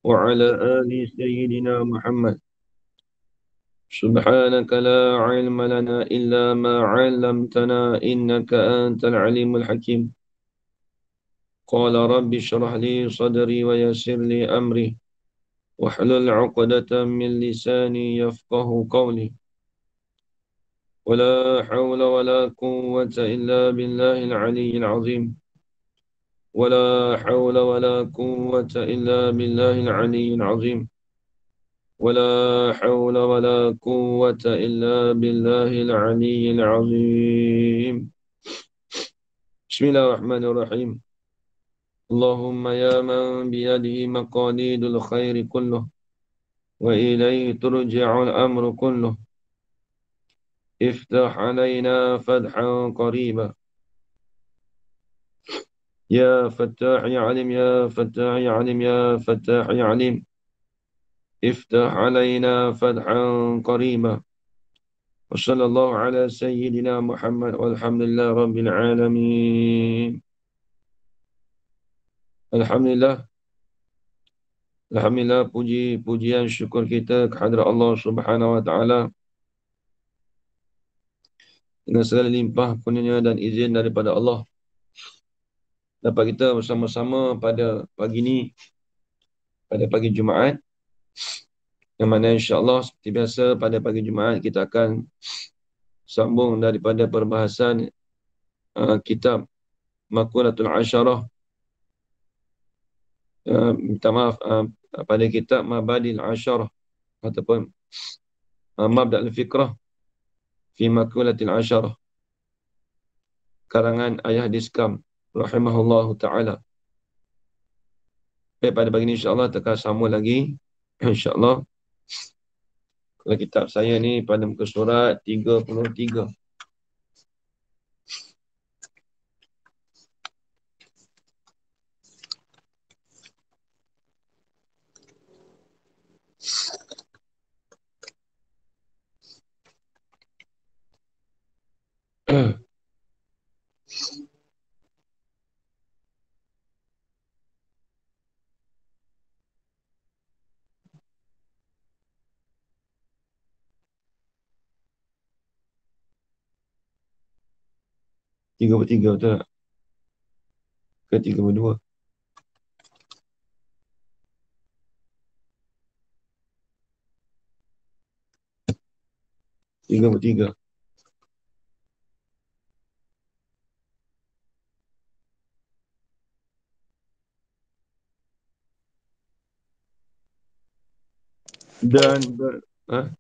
وعلى آل سيدنا محمد. سبحانك لا علم لنا إلا ما علمتنا إنك أنت العليم الحكيم. قال رب اشرح لي صدري ويسر لي أمري واحلل عقدة من لساني يفقه قولي. ولا حول ولا قوة إلا بالله العلي العظيم. ولا حول ولا قوة إلا بالله العلي العظيم. ولا حول ولا قوة إلا بالله العلي العظيم. بسم الله الرحمن الرحيم. اللهم يا من بيده مقاليد الخير كله وإليه ترجع الأمر كله، افتح علينا فتحا قريبا. يا فتاح يا عليم يا فتاح يا عليم يا فتاح يا عليم، افتح علينا فتحا قريبا. وصلى الله على سيدنا محمد والحمد لله رب العالمين. Alhamdulillah, Alhamdulillah, pujian syukur kita kehadrat Allah Subhanahu Wa Taala dengan segala limpah kurnia dan izin daripada Allah. Dapat kita bersama-sama pada pagi ini, pada pagi Jumaat, yang mana insya-Allah seperti biasa pada pagi Jumaat kita akan sambung daripada perbahasan kitab Maqulatul Asyarah. Minta maaf, pada kitab Mabadil Asyarah ataupun Mabda'ul Fikrah fi Maqulatil Asyarah, karangan Ayah Diskam rahimahullahu ta'ala. Baik, pada pagi ini insyaAllah kita akan sambung lagi. InsyaAllah. Kalau kitab saya ni pada muka surat 33. Tiga bertiga betul tak? Ke 32? Tiga bertiga. Ha?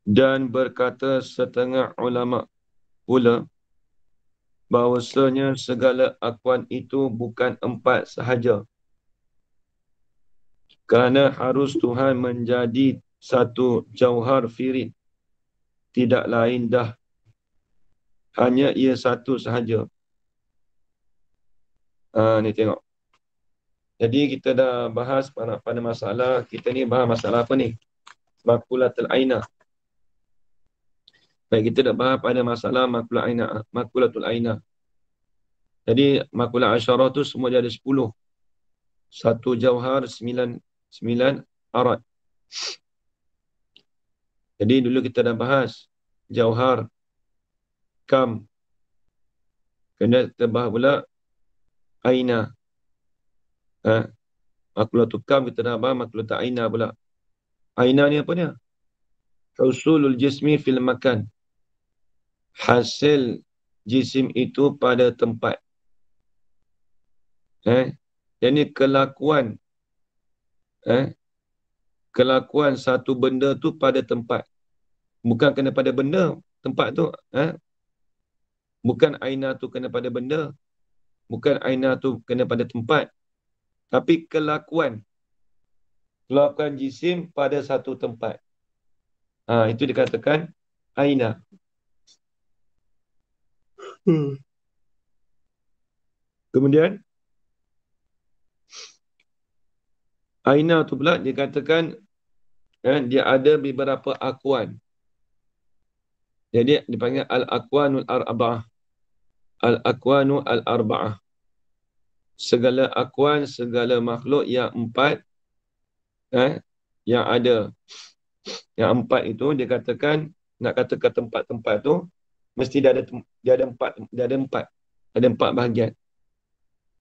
Dan berkata setengah ulama pula bahawasanya segala akuan itu bukan empat sahaja, kerana harus Tuhan menjadi satu jauhar firid, tidak lain dah, hanya ia satu sahaja. Ni tengok. Jadi kita dah bahas pada masalah, kita ni bahas masalah apa ni? Maqulatul Ainah. Baik, kita dah bahas pada masalah Maqulatul Ainah. Jadi Maqulah Asyarah tu semua dia ada 10. Satu jauhar, 9 arat. Jadi dulu kita dah bahas jauhar, kam. Kemudian kita bahas pula Ainah. Maqulatul kam kita dah bahas Maqulatul Ainah pula. Ainah ni apa dia? Husulul jismi fil makan. Hasil jisim itu pada tempat. Jadi kelakuan kelakuan satu benda tu pada tempat. Bukan kena pada benda, tempat tu. Bukan Ainah tu kena pada benda. Bukan Ainah tu kena pada tempat. Tapi kelakuan jisim pada satu tempat. Itu dikatakan Ainah. Kemudian Ainah tu pula dikatakan dia ada beberapa akuan. Jadi dipanggil Al-Aqwanul Arba'ah. Al-Aqwanu Al-Arba'ah. segala akuan, segala makhluk yang empat, yang ada. Yang empat itu dia katakan, nak katakan tempat-tempat tu, mesti dia ada empat, Ada empat bahagian.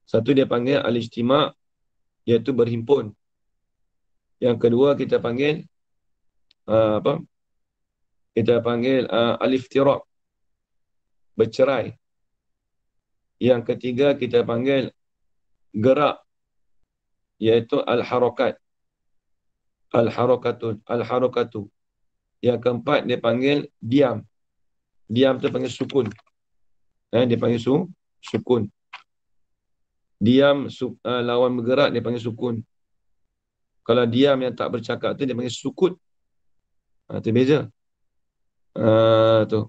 Satu dia panggil al-ijtima', iaitu berhimpun. Yang kedua kita panggil apa? Kita panggil al-iftiraq, bercerai. Yang ketiga kita panggil gerak, iaitu al-harakat. Al-harakatu. Yang keempat dia panggil diam. Diam tu panggil sukun. Dia panggil sukun. Diam lawan bergerak dia panggil sukun. Kalau diam yang tak bercakap tu dia panggil sukut. Tu beza. Tu.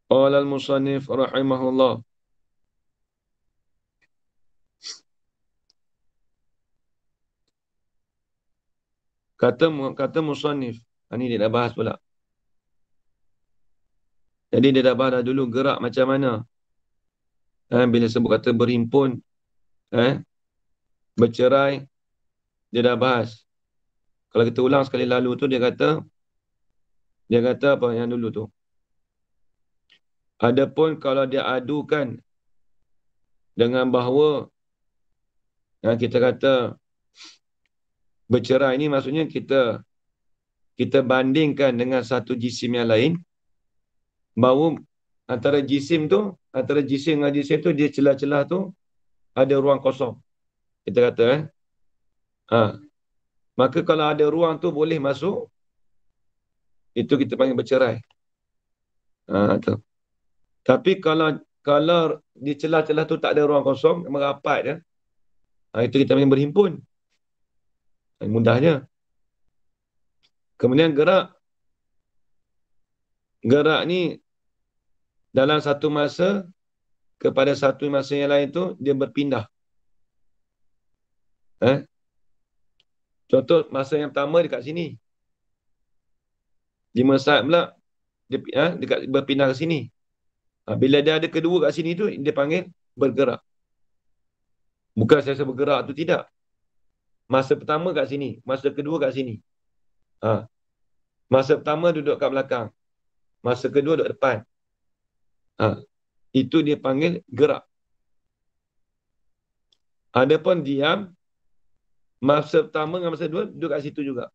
Qala al-musannif rahimahullah. Kata musannif. Ini dia dah bahas pula. Jadi dia dah bahas dah dulu gerak macam mana. Bila sebut kata berhimpun, bercerai, dia dah bahas. Kalau kita ulang sekali lalu tu, dia kata apa yang dulu tu. Adapun kalau dia adukan dengan bahawa kita kata bercerai ni maksudnya kita bandingkan dengan satu jisim yang lain, bahawa antara jisim dengan jisim tu dia celah-celah tu ada ruang kosong. Kita kata maka kalau ada ruang tu boleh masuk, itu kita panggil bercerai. Tu. Tapi kalau di celah-celah tu tak ada ruang kosong, merapat je, itu kita panggil berhimpun. Mudahnya. Kemudian gerak ni dalam satu masa kepada satu masa yang lain tu dia berpindah. Contoh masa yang pertama dekat sini. 5 saat pula dia berpindah ke sini. Bila dia ada kedua kat sini tu dia panggil bergerak. Bukan saya bergerak tu tidak. Masa pertama kat sini, masa kedua kat sini. Masa pertama duduk kat belakang. Masa kedua duduk depan. Itu dia panggil gerak. Adapun diam, masa pertama dengan masa kedua duduk kat situ juga.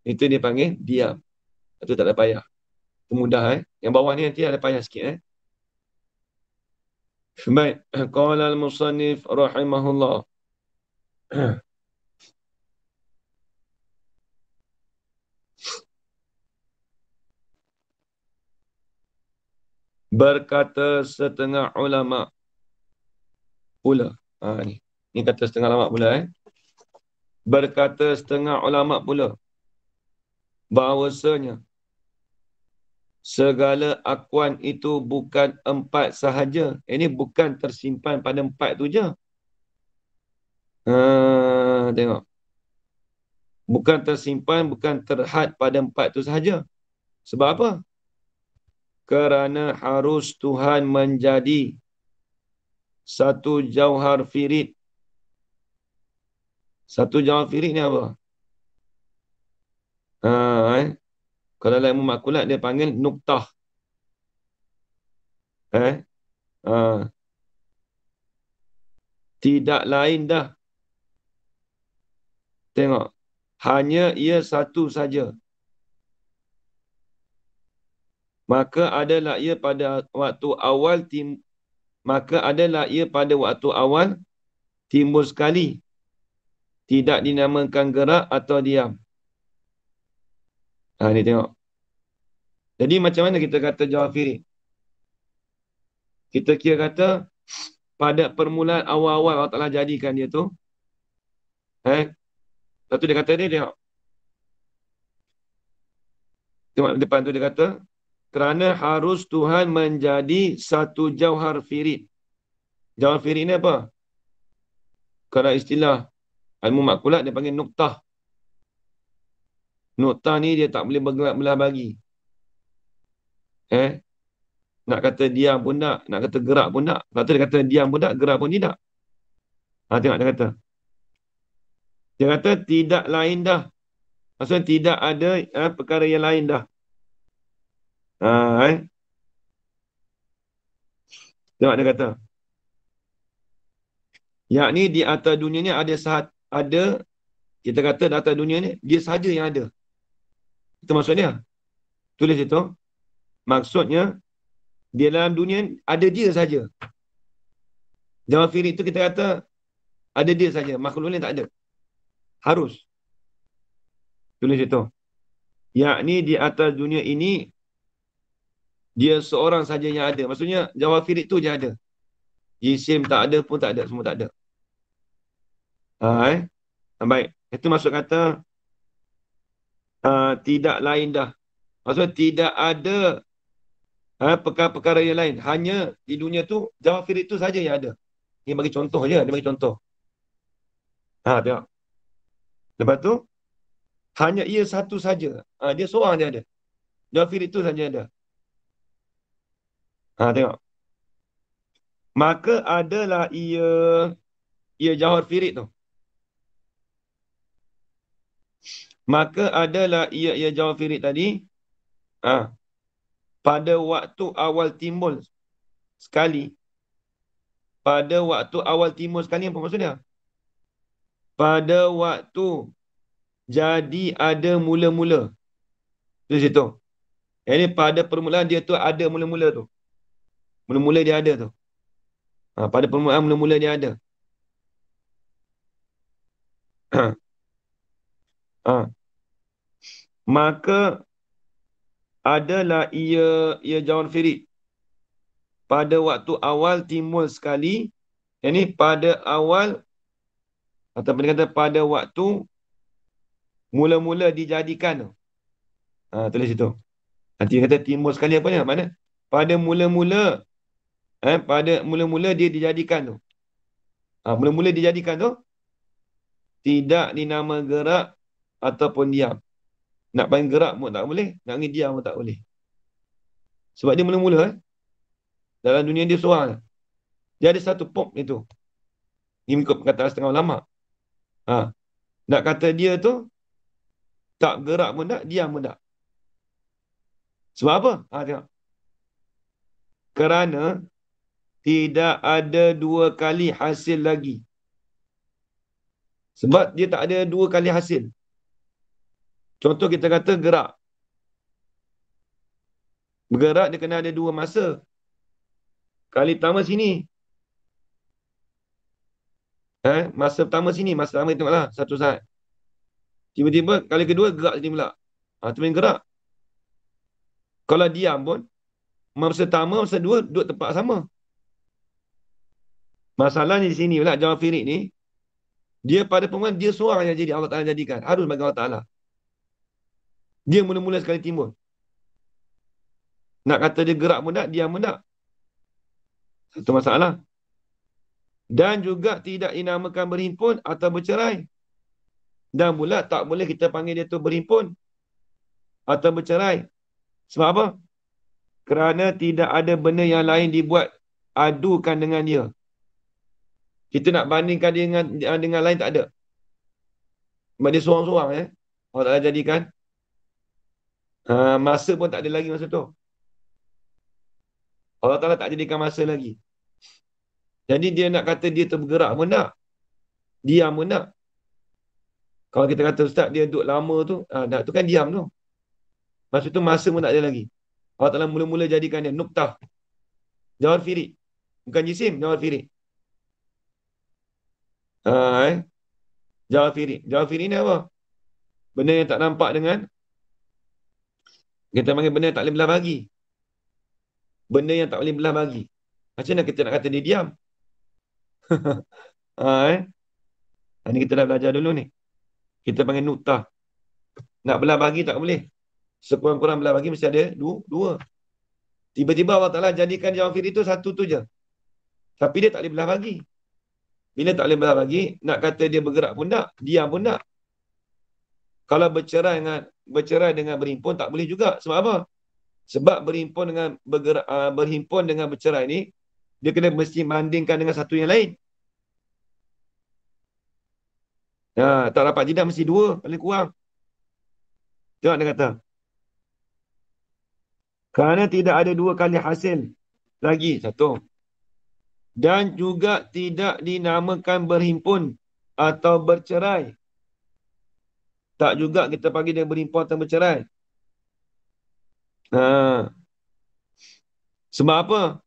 Itu dia panggil diam. Itu tak ada payah. Itu mudah. Yang bawah ni nanti ada payah sikit. Baik. Qala al-musannif rahimahullah. Berkata setengah ulama pula. Ni kata setengah ulama pula. Berkata setengah ulama pula bahawasanya segala akuan itu bukan empat sahaja. Ini bukan tersimpan pada empat tu je. Tengok. Bukan tersimpan, bukan terhad pada empat tu sahaja. Sebab apa? Kerana harus Tuhan menjadi satu jauhar firid. Satu jauhar firid ni apa? Kalau dalam ilmu makulat dia panggil nuktah. Tidak lain dah. Tengok. Hanya ia satu saja. Maka adalah ia pada waktu awal timbul sekali. Tidak dinamakan gerak atau diam. Ni tengok. Jadi macam mana kita kata jawab firid? Kita kira kata pada permulaan awal-awal Allah Ta'ala jadikan dia tu. Lepas tu dia kata dia tengok. Tengok depan tu dia kata, kerana harus Tuhan menjadi satu jauhar firid. Jauhar firid ni apa? Kalau istilah ilmu makulat dia panggil nuktah. Nuktah ni dia tak boleh belah bagi. Nak kata diam pun tak. Nak kata gerak pun tak. Lepas tu dia kata diam pun tak, gerak pun tidak. Tengok dia kata. Dia kata tidak lain dah. Maksudnya tidak ada perkara yang lain dah. Ha, eh. Tengok dia kata. Yakni di atas dunia ni ada, kita kata di atas dunia ni, dia sahaja yang ada. Itu maksudnya. Tulis itu. Maksudnya, di dalam dunia ada dia saja. Jawab firik itu kita kata ada dia saja. Makhluk lain tak ada. Harus. Tulis itu. Yakni di atas dunia ini, dia seorang saja yang ada. Maksudnya, jawab firik itu je ada. Jisim tak ada pun tak ada. Semua tak ada. Ha, baik. Itu maksud kata tidak lain dah. Maksudnya tidak ada perkara-perkara yang lain. Hanya di dunia tu, jawab firik itu saja yang ada. Dia bagi contoh je. Dia bagi contoh. Tengok. Lepas tu, hanya ia satu saja. Dia seorang je ada. Jawab firik itu saja ada. Tengok. Maka adalah ia jawab firik tu. Maka adalah ia jawab firik tadi. Pada waktu awal timbul sekali. Pada waktu awal timbul sekali, apa maksudnya? Pada waktu jadi ada mula-mula. Di situ. Jadi pada permulaan dia tu ada mula-mula tu. Mula-mula dia ada tu. Pada permulaan mula-mula dia ada. Maka adalah ia jawab firik. Pada waktu awal timbul sekali. Ini pada awal, ataupun dia kata pada waktu mula-mula dijadikan tu. Tulis situ. Nanti dia kata timbul sekali apa ni? Mana? Pada mula-mula. Pada mula-mula dia dijadikan tu. Mula-mula dijadikan tu. Tidak dinama gerak ataupun diam. Nak panggil gerak pun tak boleh. Nak panggil diam pun tak boleh. Sebab dia mula-mula. Dalam dunia dia seorang. Dia ada satu pop itu. Ini ikut perkataan setengah ulama. Nak kata dia tu tak gerak pun tak, diam pun tak. Sebab apa? Tengok. Kerana tidak ada dua kali hasil lagi. Sebab dia tak ada dua kali hasil. Contoh kita kata gerak. Bergerak dia kena ada dua masa. Kali pertama sini. Masa pertama sini. Masa pertama kita tengoklah. Satu saat. Tiba-tiba kali kedua gerak sini pula. Itu main gerak. Kalau diam pun. Masa pertama, masa dua duduk tempat sama. Masalahnya di sini pula. Jawab firik ni. Dia pada permulaan dia seorang yang jadi Allah Ta'ala jadikan. Harus bagi Allah Ta'ala. Dia mula-mula sekali timbul. Nak kata dia gerak pun tak, diam pun tak. Satu masalah. Dan juga tidak dinamakan berhimpun atau bercerai. Dan pula tak boleh kita panggil dia tu berhimpun atau bercerai. Sebab apa? Kerana tidak ada benda yang lain dibuat adukan dengan dia. Kita nak bandingkan dia dengan lain tak ada. Sebab dia seorang-seorang. Allah Ta'ala jadikan. Masa pun tak ada lagi masa tu. Allah Ta'ala tak jadikan masa lagi. Jadi dia nak kata dia tu bergerak pun tak. Diam pun tak. Kalau kita kata ustaz dia duduk lama tu, tu kan diam tu. Masa tu masa pun tak ada lagi. Allah Ta'ala mula-mula jadikan dia nuktah. Jawab firik. Bukan jisim, jawab firik. Jawab firik. Jawab firik ni apa? Benda yang tak nampak dengan kita panggil benda yang tak boleh belah bagi. Benda yang tak boleh belah bagi. Macam mana kita nak kata dia diam? Ini kita dah belajar dulu ni. Kita panggil nuktah. Nak belah bagi tak boleh. Sekurang-kurang belah bagi mesti ada dua. Tiba-tiba Allah Ta'ala jadikan jawab firik itu satu tu je. Tapi dia tak boleh belah bagi. Bila tak boleh belah bagi, nak kata dia bergerak pun tak, diam pun tak. Kalau bercerai dengan berhimpun tak boleh juga. Sebab apa? Sebab berhimpun dengan berhimpun dengan bercerai ni, dia kena mesti bandingkan dengan satu yang lain. Tak dapat jidat mesti dua paling kurang. Tengok dia kata. Kerana tidak ada dua kali hasil lagi. Satu. Dan juga tidak dinamakan berhimpun atau bercerai. Tak juga kita panggil dia berhimpun atau bercerai. Sebab apa?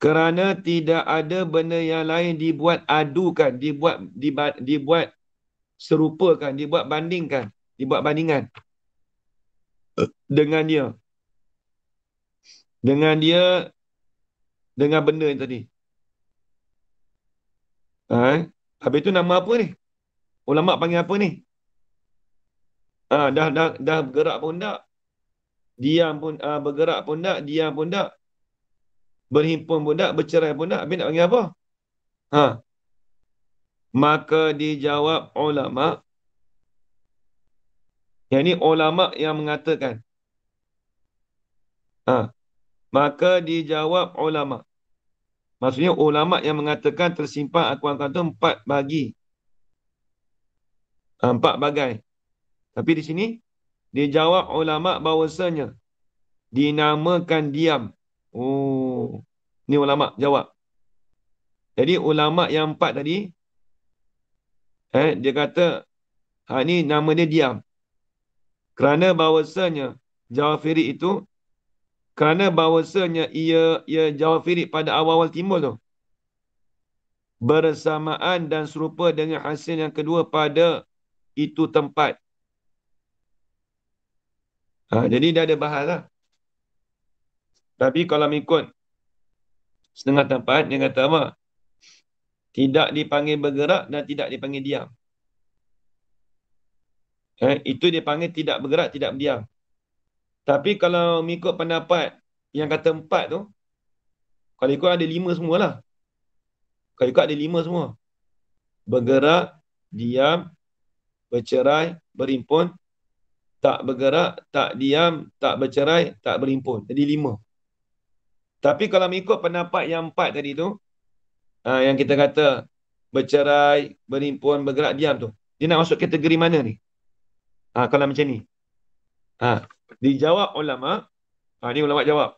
Kerana tidak ada benda yang lain dibuat adukan, dibuat serupakan, dibuat bandingan dengan dia. Dengan benda yang tadi. Habis tu nama apa ni? Ulama panggil apa ni? Dah bergerak pun tak. Diam pun, bergerak pun tak, diam pun tak. Berhimpun pun tak, bercerai pun tak. Habis nak panggil apa? Maka dijawab ulama. Yang ni ulama yang mengatakan. Maka dijawab ulama. Maksudnya ulama yang mengatakan tersimpan akuan-akuan tu 4 bagi. 4 bagai. Tapi di sini, dijawab ulama bahawasanya dinamakan diam. Ni ulama jawab. Jadi ulama yang 4 tadi, dia kata, ni nama dia diam. Kerana bahawasanya Jawafiri itu, kerana bahawasanya ia Jawafiri pada awal-awal timbul tu, bersamaan dan serupa dengan hasil yang kedua pada itu tempat. Jadi dah ada bahas lah. Tapi kalau mengikut setengah tempat, dia kata apa? Tidak dipanggil bergerak dan tidak dipanggil diam. Itu dia panggil tidak bergerak, tidak berdiam. Tapi kalau mengikut pendapat yang kata 4 tu, kalau ikut ada 5 semualah. Kalau ikut ada 5 semua. Bergerak, diam, bercerai, berhimpun, tak bergerak, tak diam, tak bercerai, tak berhimpun. Jadi 5. Tapi kalau mengikut pendapat yang 4 tadi tu, yang kita kata bercerai, berhimpun, bergerak, diam tu, dia nak masuk kategori mana ni? Kalau macam ni. Dijawab ulama, ni ulama jawab.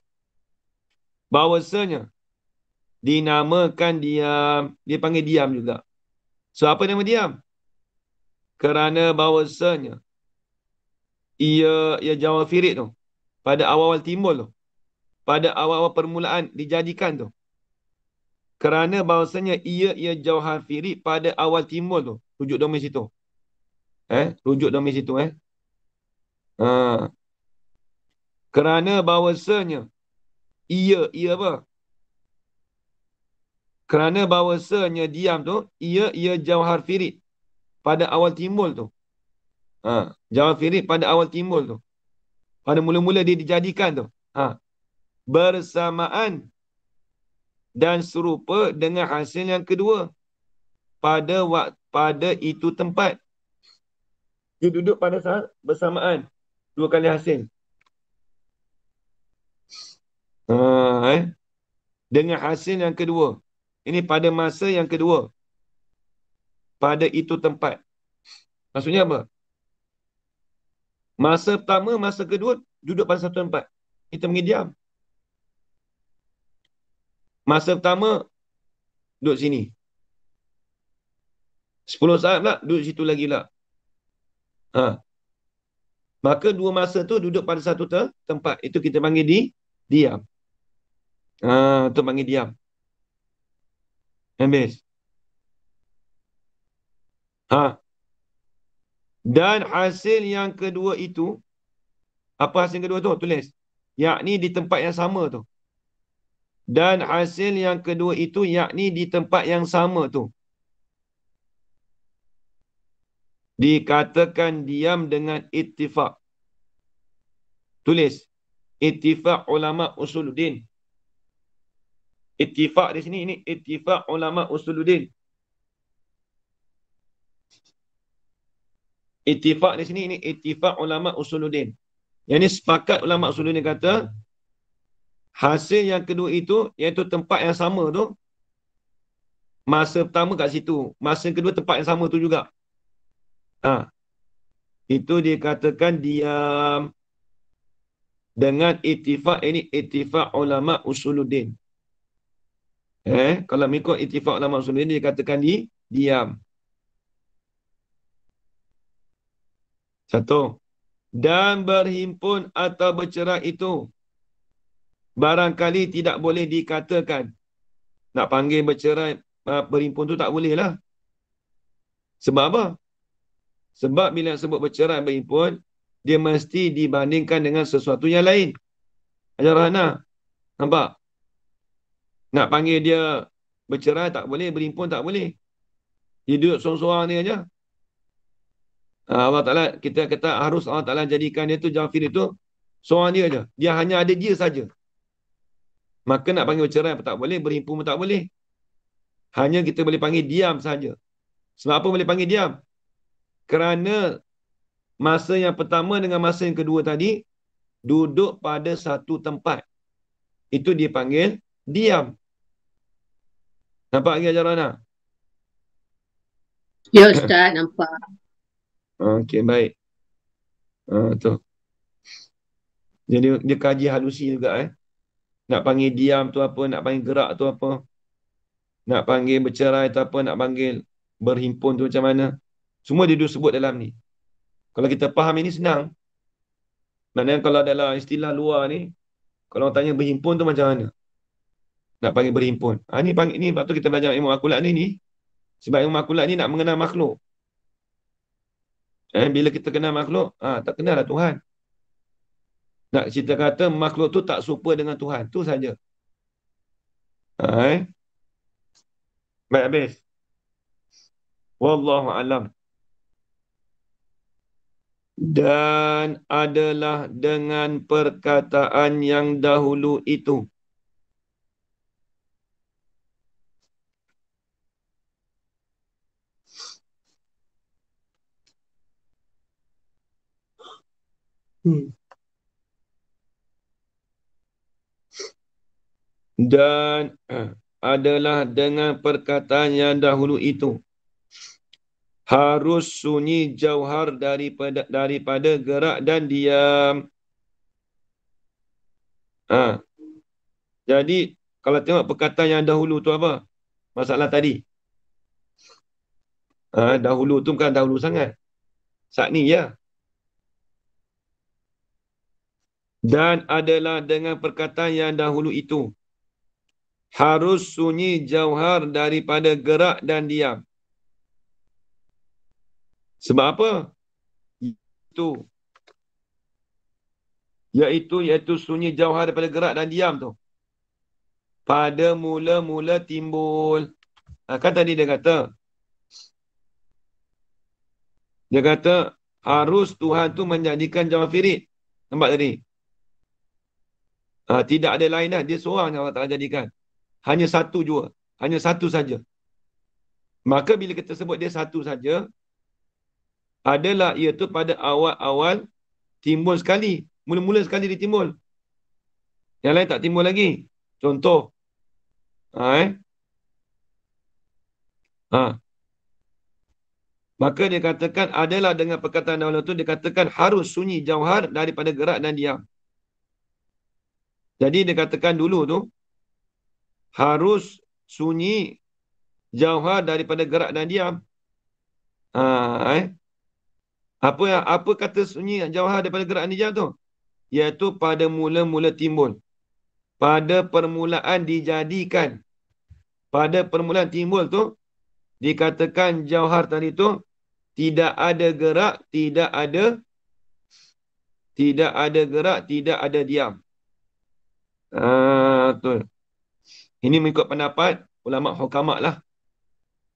Bahawasanya dinamakan diam, dia panggil diam juga. So apa nama diam? Kerana bahawasanya ia Jawafirid tu, pada awal-awal timbul tu, pada awal-awal permulaan dijadikan tu, kerana bahawasanya ia Jawafirid pada awal timbul tu, rujuk domain situ. Rujuk domain situ. Kerana bahawasanya ia apa? Kerana bahawasanya diam tu, ia Jawafirid pada awal timbul tu. Jawafirid pada awal timbul tu. Pada mula-mula dia dijadikan tu. Bersamaan dan serupa dengan hasil yang kedua pada itu tempat. Dia duduk pada saat bersamaan. 2 kali hasil. Dengan hasil yang kedua. Ini pada masa yang kedua. Pada itu tempat. Maksudnya apa? Masa pertama, masa kedua, duduk pada satu tempat. Kita pergi diam. Masa pertama, duduk sini. 10 saat pula, duduk situ lagi pula. Maka 2 masa tu duduk pada satu tempat. Itu kita panggil diam. Itu panggil diam. Habis. Dan hasil yang kedua itu, apa hasil kedua tu? Tulis. Yakni di tempat yang sama tu. Dan hasil yang kedua itu, yakni di tempat yang sama tu, dikatakan diam dengan ittifaq. Tulis. Ittifaq ulama usuluddin. Ittifaq di sini, ini ittifaq ulama usuluddin. Ittifaq di sini, ini ittifaq ulama usuluddin. Yang ini sepakat ulama usul ni kata, hasil yang kedua itu, iaitu tempat yang sama tu, masa pertama kat situ, masa yang kedua tempat yang sama tu juga. Ha, itu dikatakan diam dengan ittifaq, ini ittifaq ulama usuluddin. Kalau mengikut ittifaq ulama usuluddin, dikatakan diam. Satu. Dan berhimpun atau bercerai itu barangkali tidak boleh dikatakan. Nak panggil bercerai, berhimpun tu tak boleh lah. Sebab apa? Sebab bila sebut bercerai berhimpun, dia mesti dibandingkan dengan sesuatu yang lain. Ajar Rahana, nampak? Nak panggil dia bercerai tak boleh, berhimpun tak boleh. Dia duduk sorang-sorang ni aja. Allah Ta'ala, kita kata harus Allah Ta'ala jadikan dia tu, Jafir itu, seorang dia aja. Dia hanya ada dia saja. Maka nak panggil bercerai pun tak boleh, berhimpun pun tak boleh. Hanya kita boleh panggil diam saja. Sebab apa boleh panggil diam? Kerana masa yang pertama dengan masa yang kedua tadi, duduk pada satu tempat. Itu dipanggil diam. Nampak lagi ajaran tak? Ya Ustaz, nampak. Okey, baik. Tu. Jadi dia kaji halusi juga. Nak panggil diam tu apa, nak panggil gerak tu apa, nak panggil bercerai tu apa, nak panggil berhimpun tu macam mana. Semua dia sebut dalam ni. Kalau kita faham ini senang. Maknanya kalau dalam istilah luar ni, kalau orang tanya berhimpun tu macam mana? Nak panggil berhimpun. Ni panggil ni, lepas tu kita belajar ilmu akulat ni. Sebab ilmu akulat ni nak mengenal makhluk. Bila kita kenal makhluk, tak kenal lah Tuhan. Nak cerita kata makhluk tu tak serupa dengan Tuhan. Tu saja. Baik habis. Wallahu alam. Dan adalah dengan perkataan yang dahulu itu. Dan adalah dengan perkataan yang dahulu itu. Harus sunyi jauhar daripada gerak dan diam. Jadi, kalau tengok perkataan yang dahulu tu apa? Masalah tadi. Dahulu tu bukan dahulu sangat. Saat ni ya. Dan adalah dengan perkataan yang dahulu itu. Harus sunyi jauhar daripada gerak dan diam. Sebab apa? Iaitu sunyi jauhar daripada gerak dan diam tu. Pada mula-mula timbul. Kan tadi dia kata, harus Tuhan tu menjadikan Jawafirid. Nampak tadi? Tidak ada lain dah. Dia seorang yang Allah Ta'ala jadikan. Hanya satu jua. Hanya satu saja. Maka bila kita sebut dia satu saja, adalah iaitu pada awal-awal timbul sekali. Mula-mula sekali dia timbul. Yang lain tak timbul lagi. Contoh. Maka dia katakan adalah dengan perkataan dahulu itu, dia katakan harus sunyi jauhar daripada gerak dan diam. Jadi dia katakan dulu tu, harus sunyi jauhar daripada gerak dan diam. Apa kata sunyi jauhar daripada gerak dan diam tu? Iaitu pada mula-mula timbul. Pada permulaan dijadikan. Pada permulaan timbul tu, dikatakan jauhar tadi tu, tidak ada gerak, tidak ada gerak, tidak ada diam. Betul. Ini mengikut pendapat ulama hukamak lah.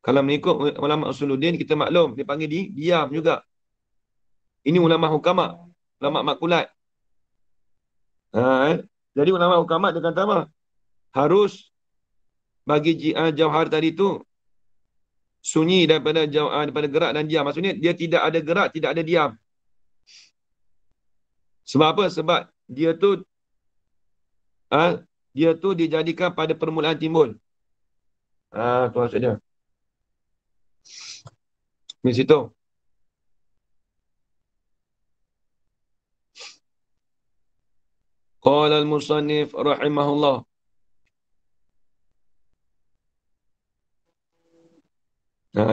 Kalau mengikut ulama usuluddin, kita maklum, dia panggil diam juga. Ini ulama hukamak, ulama makulat. Jadi ulama hukamak dia kata apa? Harus bagi jauhar tadi tu sunyi daripada gerak dan diam. Maksudnya dia tidak ada gerak, tidak ada diam. Sebab apa? Sebab dia tu dia tu dijadikan pada permulaan timbul. Tu maksud dia. Di situ. Qala al-musannif rahimahullah.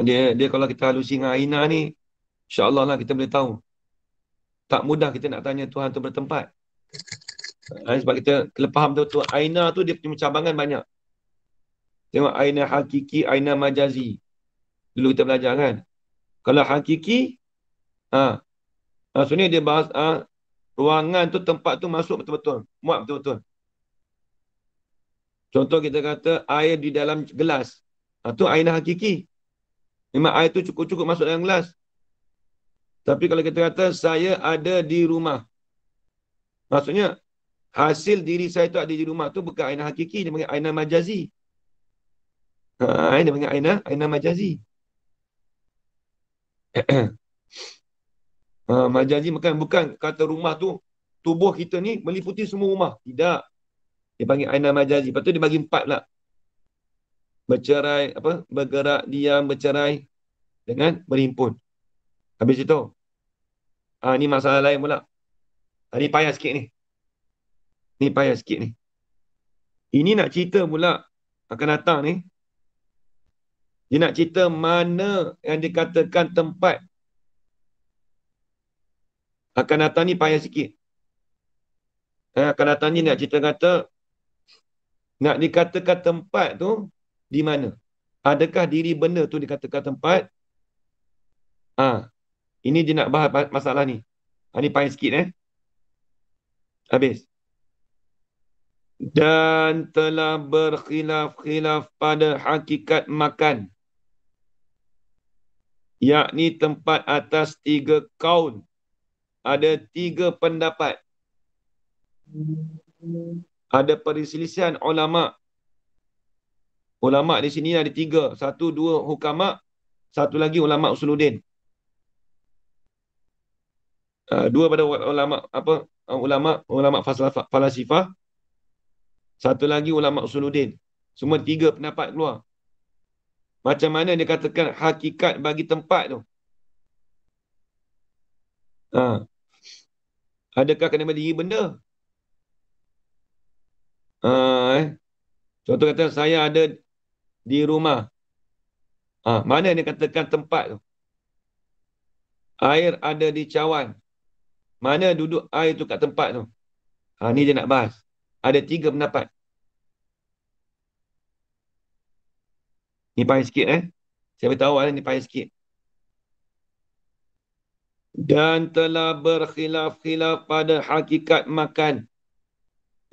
Dia kalau kita halusi dengan Aina ni, insya-Allah lah kita boleh tahu. Tak mudah kita nak tanya Tuhan tu bertempat. Sebab kita kena faham betul-betul Aina tu dia punya cabangan banyak. Tengok Aina hakiki, Aina majazi. Dulu kita belajar kan. Kalau hakiki, maksudnya dia bahas ruangan tu, tempat tu masuk betul-betul. Muat betul-betul. Contoh kita kata air di dalam gelas. Tu Aina hakiki. Memang air tu cukup-cukup masuk dalam gelas. Tapi kalau kita kata saya ada di rumah. Maksudnya hasil diri saya tu ada di rumah tu bukan Aina hakiki. Dia panggil Aina majazi. Dia panggil Aina majazi. Majazi bukan kata rumah tu, tubuh kita ni meliputi semua rumah. Tidak. Dia panggil Aina majazi. Lepas tu dia bagi 4 pula. Bercerai, bergerak, diam, bercerai dengan berhimpun. Habis itu. Ni masalah lain pula. Ni payah sikit ni. Ni payah sikit ni. Ini nak cerita pula akan datang ni. Dia nak cerita mana yang dikatakan tempat. Akan datang ni payah sikit. Akan datang ni nak cerita kata nak dikatakan tempat tu di mana? Adakah diri benda tu dikatakan tempat? Ini dia nak bahas masalah ni. Ni payah sikit Habis. Dan telah berkhilaf-khilaf pada hakikat makan. Yakni tempat atas 3 kaul. Ada 3 pendapat. Ada perselisihan ulama'. Ulama' di sini ada 3. 1, 2 hukama'. 1 lagi ulama' usuluddin. 2 pada ulama' falasifah. 1 lagi ulama' usuluddin. Semua 3 pendapat keluar. Macam mana dia katakan hakikat bagi tempat tu? Adakah kena berdiri benda? Contoh kata saya ada di rumah. Mana dia katakan tempat tu? Air ada di cawan. Mana duduk air tu kat tempat tu? Ni dia nak bahas. Ada 3 pendapat. Ni payah sikit Saya beritahu ni payah sikit. Dan telah berkhilaf-khilaf pada hakikat makan.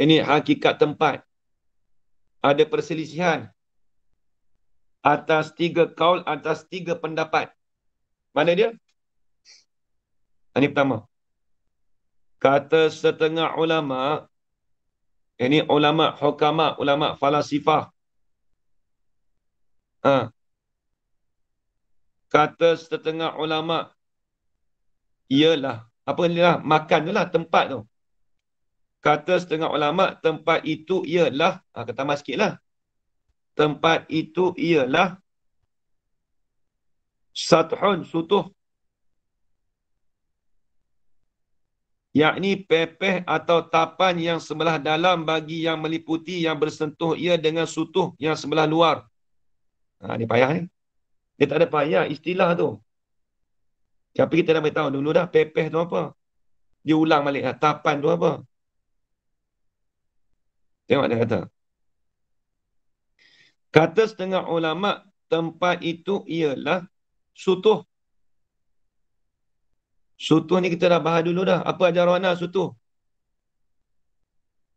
Ini hakikat tempat. Ada perselisihan. Atas 3 kaul, atas 3 pendapat. Mana dia? Ini pertama. Kata setengah ulama, ini ulama hukama, ulama falasifah. Kata setengah ulama, ialah, apa ni lah, makan tu lah, tempat tu. Kata setengah ulama, tempat itu ialah, kata tambah sikit lah. Tempat itu ialah sathun, sutuh. Yakni pepeh atau tapan yang sebelah dalam bagi yang meliputi yang bersentuh ia dengan sutuh yang sebelah luar. Ni payah ni. Dia tak ada payah istilah tu. Tapi kita dah beritahu dulu dah pepeh tu apa. Dia ulang balik lah. Tapan tu apa. Tengok dia kata. Kata setengah ulama' tempat itu ialah sutuh. Sutuh ni kita dah bahas dulu dah. Apa ajar warna sutuh?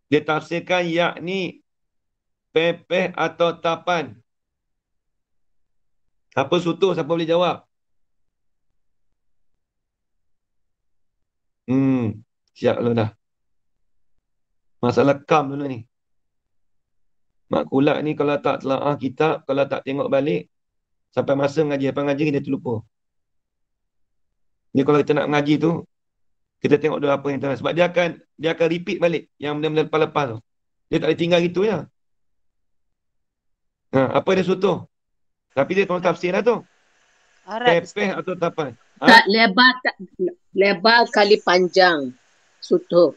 Dia tafsirkan yakni pepeh atau tapan. Apa sutuh? Siapa boleh jawab? Siap dulu dah. Masalah kam dulu ni. Makulat ni kalau tak telaah kitab, kalau tak tengok balik, sampai masa mengaji, apa mengaji dia terlupa. Dia kalau kita nak mengaji tu, Kita tengok dulu apa yang terang. Sebab dia akan repeat balik yang benda-benda lepas-lepas tu. Dia tak boleh tinggal gitu je. Apa dia sutuh? Tapi dia tolong tafsir lah tu. Arat, Pepeh Ustaz. atau tapan. Tak lebar, tak lebar kali panjang. Sutuh.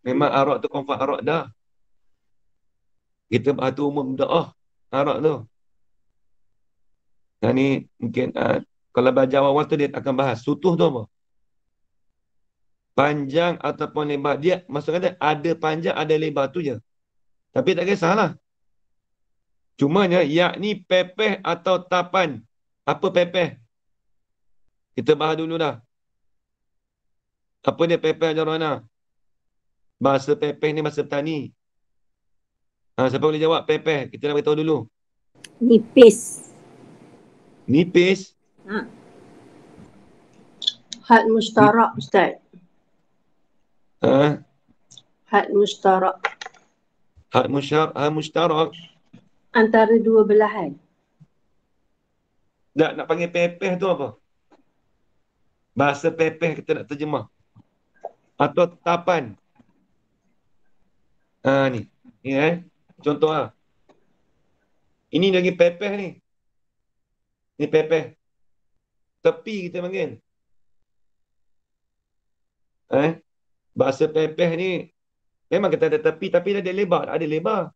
Memang arak tu confirm arak dah. Kita bahas tu umum dah. Arak tu. Yang ni mungkin kalau belajar awal tu dia akan bahas. Sutuh tu apa? Panjang ataupun lebar. Dia maksudnya dia ada panjang, ada lebar tu je. Tapi tak kisahlah. Cumanya yakni pepeh atau tapan. Apa pepeh? Kita bahas dulu dah. Apa dia pepeh Jarwana? Bahasa pepeh ni bahasa petani. Siapa boleh jawab pepeh? Kita nak beritahu dulu. Nipis. Nipis. Had mustarak, Ustaz. Had mustarak. Had mustarak. Antara dua belahan. Nak panggil pepeh tu apa? Bahasa pepeh kita nak terjemah. Atau tapan. Ni. Ni contoh lah. Ini lagi pepeh ni. Ni pepeh. Tepi kita panggil. Bahasa pepeh ni memang kita ada tepi tapi dia ada lebar. Ada lebar.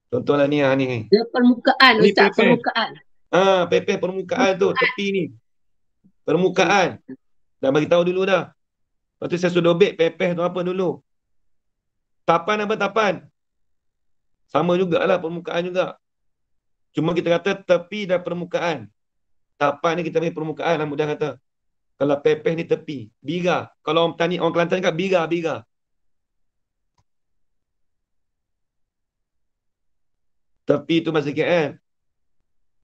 Contohlah ni. Dia permukaan, Ni Ustaz. pepeh. Permukaan. Pepeh permukaan tu. Tepi ni. Permukaan. Dah bagi tahu dulu dah. Lepas tu saya sudah obek pepeh tu apa dulu. Tapan apa tapan? Sama jugalah permukaan juga. Cuma kita kata tepi dan permukaan. Tapan ni kita panggil permukaan lah mudah kata. Kalau pepeh ni tepi. Biga. Kalau orang petani, orang Kelantan kat biga. Tepi tu bahasa KL.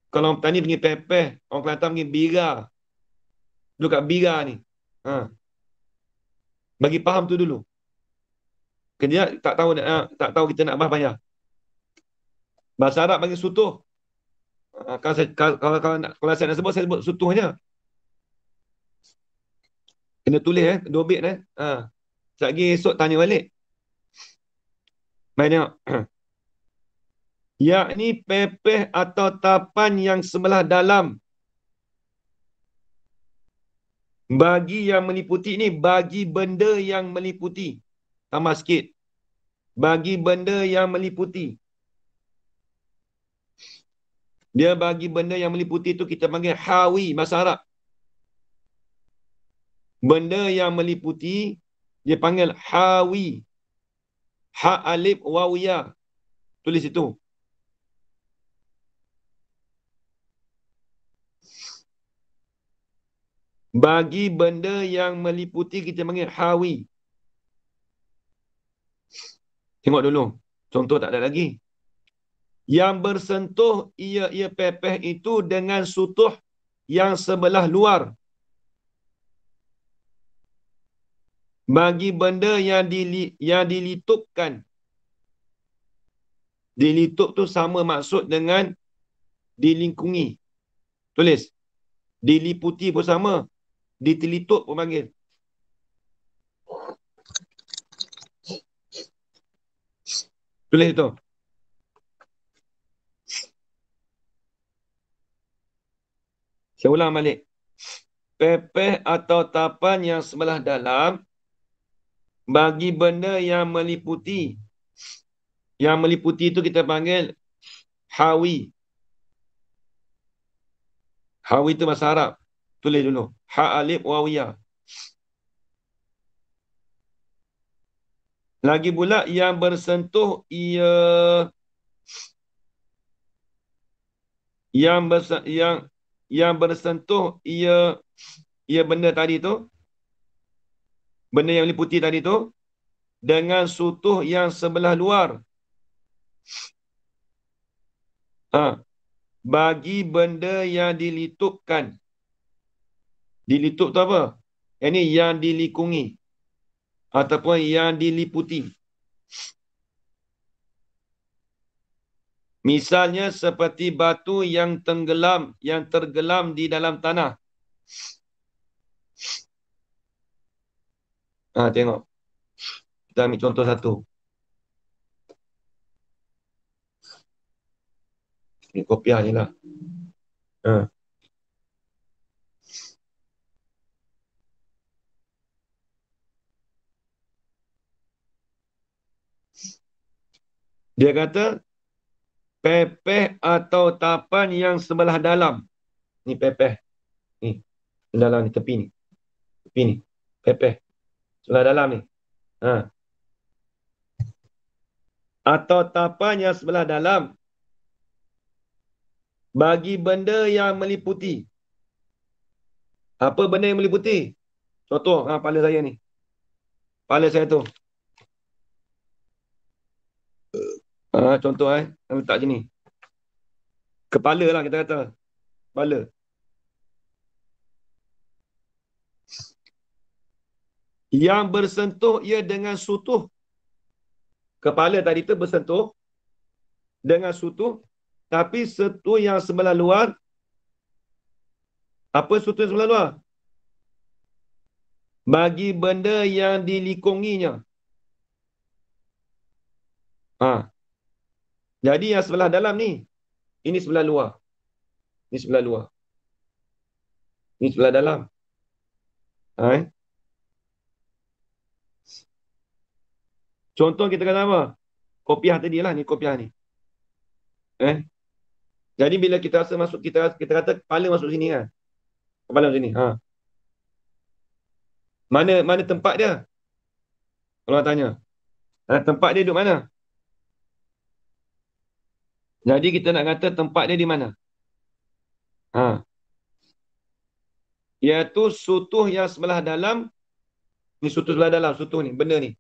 Kalau orang petani panggil pepeh. Orang Kelantan panggil biga. Dulu kat biga ni. Bagi faham tu dulu. Kerja tak tahu kita nak bahas banyak. Bahasa Arab panggil sutuh. Kalau saya nak sebut, saya sebut sutuhnya. Kena tulis dua bit Sekejap lagi esok tanya balik. Mari tengok. Yakni pepeh atau tapan yang sebelah dalam. Bagi yang meliputi ni, bagi benda yang meliputi. Tambah sikit. Bagi benda yang meliputi. Dia bagi benda yang meliputi tu kita panggil hawi bahasa Arab. Benda yang meliputi dia panggil hawi. Ha alif waw ya. Tulis itu. Bagi benda yang meliputi kita panggil hawi. Tengok dulu. Contoh tak ada lagi. Yang bersentuh ia pepeh itu dengan sutuh yang sebelah luar. Bagi benda yang dilitupkan. Dilitup tu sama maksud dengan dilingkungi. Tulis. Diliputi pun sama. Dilitup pun panggil. Tulis itu. Saya ulang balik. Pepeh atau tapan yang sebelah dalam bagi benda yang meliputi. Yang meliputi itu kita panggil hawi. Hawi itu bahasa Arab. Tulis dulu. Ha alif waw ya. Lagi pula yang bersentuh yang bersentuh ia benda tadi tu, benda yang meliputi tadi tu dengan sutuh yang sebelah luar. Bagi benda yang dilitupkan. Dilitup tu apa? Yang ni yang dilikungi ataupun yang diliputi. Misalnya seperti batu yang tergelam di dalam tanah. Tengok. Kita ambil contoh satu. Ni kopiah je lah. Ha. Dia kata, pepeh atau tapan yang sebelah dalam. Ni pepeh. Ni. Dalam ni, tepi ni. Tepi ni. Pepeh. Sebelah dalam ni. Ha. Atau tapan yang sebelah dalam. Bagi benda yang meliputi. Apa benda yang meliputi? Contoh, kepala saya ni. Kepala saya tu. Contoh letak je ni. Kepala lah kita kata. Kepala. Yang bersentuh ia dengan sutuh. Kepala tadi tu bersentuh dengan sutuh. Tapi sutuh yang sebelah luar. Apa sutuh yang sebelah luar? Bagi benda yang dilikunginya. Jadi yang sebelah dalam ni. Ini sebelah luar. Ini sebelah luar. Ini sebelah dalam. Contoh kita kata apa? Kopiah tadi lah ni, kopiah ni. Jadi bila kita rasa masuk, kita kata kepala masuk sini kan. Kepala masuk sini. Mana tempat dia? Kalau orang tanya. Tempat dia duduk mana? Jadi kita nak kata tempat dia di mana? Iaitu sutuh yang sebelah dalam. Ni sutuh sebelah dalam, sutuh ni, benda ni.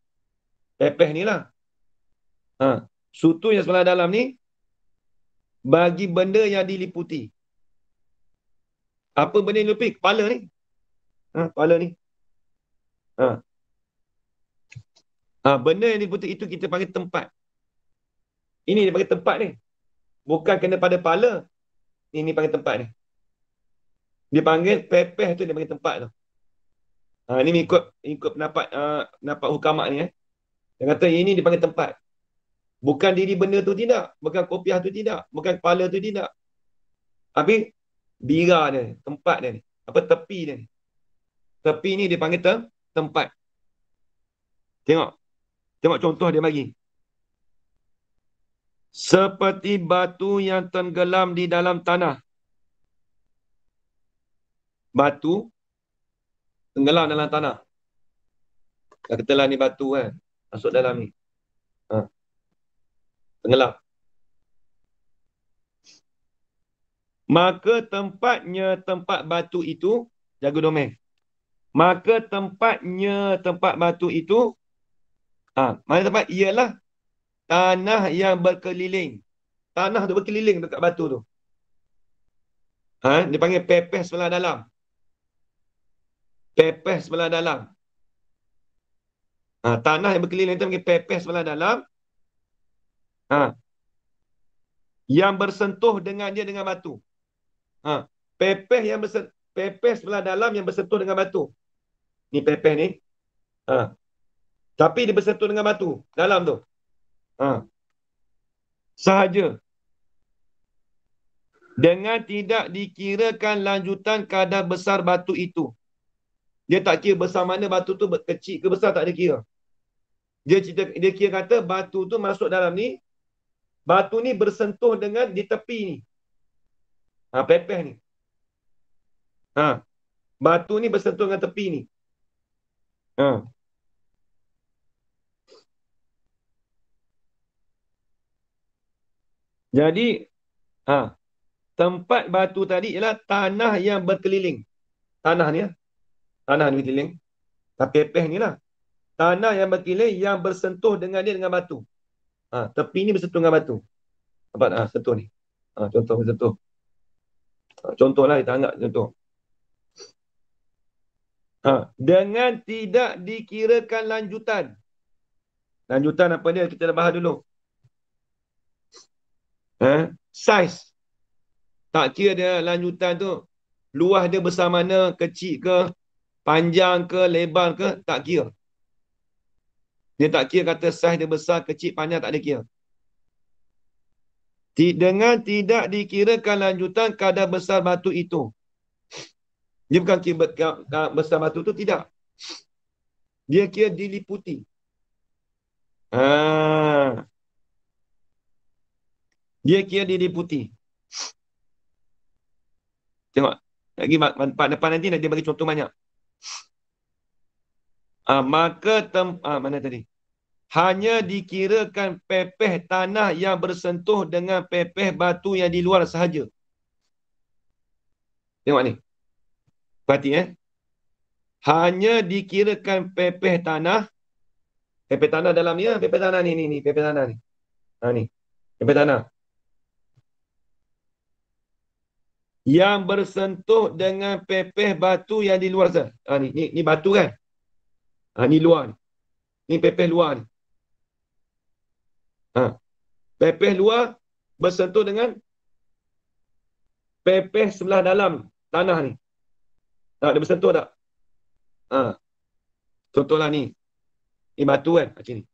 Pepeh ni lah. Sutuh yang sebelah dalam ni. Bagi benda yang diliputi. Apa benda yang diliputi? Kepala ni. Kepala ni. Benda yang diliputi itu kita panggil tempat. Ini dia panggil tempat ni. Bukan kena pada kepala. Ini panggil tempat ni. Dia panggil pepeh tu, dia panggil tempat tu. Ini ikut pendapat hukamak ni. Dia kata ini dipanggil tempat. Bukan diri benda tu tidak. Bukan kopiah tu tidak. Bukan kepala tu tidak. Tapi bira dia, tempat dia ni. Apa tepi dia ni. Tepi ni dia panggil tempat. Tengok contoh dia bagi. Seperti batu yang tenggelam di dalam tanah. Batu tenggelam dalam tanah. Katalah ni batu kan. Masuk dalam ni. Tenggelam. Maka tempatnya tempat batu itu, jaga domain. Maka tempat batu itu, mana tempat? Ialah tanah yang berkeliling. Tanah tu berkeliling dekat batu tu. Dia panggil pepeh sebelah dalam. Pepeh sebelah dalam. Tanah yang berkeliling tu panggil pepeh sebelah dalam. Yang bersentuh dengan dia dengan batu. Pepeh sebelah dalam yang bersentuh dengan batu. Ni pepeh ni. Tapi dia bersentuh dengan batu dalam tu. Sahaja. Dengan tidak dikirakan lanjutan kadar besar batu itu. Dia tak kira besar mana batu tu, kecil ke besar tak ada kira. Dia kira kata batu tu masuk dalam ni. Batu ni bersentuh dengan di tepi ni. Pepeh ni. Batu ni bersentuh dengan tepi ni. Jadi, tempat batu tadi ialah tanah yang berkeliling. Tanah ni lah. Tanah ni berkeliling. Pepeh ni lah. Tanah yang berkeliling yang bersentuh dengan dia dengan batu. Tepi ni bersentuh dengan batu. Nampak tak? Sentuh ni. Contoh bersentuh. Contohlah kita anggap contoh. Dengan tidak dikirakan lanjutan. Lanjutan apa dia? Kita dah bahas dulu. Saiz. Tak kira dia lanjutan tu. Luas dia besar mana, kecil ke, panjang ke, lebar ke, tak kira. Dia tak kira kata saiz dia besar, kecil, panjang, tak ada kira. Dengan tidak dikirakan lanjutan kadar besar batu itu. Dia bukan kira besar batu tu, tidak. Dia kira diliputi. Dia kira diliputi. Tengok. Lagi part depan nanti dia bagi contoh banyak. Maka mana tadi? Hanya dikirakan pepeh tanah yang bersentuh dengan pepeh batu yang di luar sahaja. Tengok ni. Perhati Hanya dikirakan pepeh tanah. Pepeh tanah dalam ni, pepeh tanah ni, pepeh tanah ni. Ni. Pepeh tanah. Yang bersentuh dengan pepeh batu yang di luar sana. Ni batu kan? Ni luar ni. Ni pepeh luar ni. Pepeh luar bersentuh dengan pepeh sebelah dalam tanah ni. Dia bersentuh tak? Contohlah ni. Ni batu kan? Macam ni.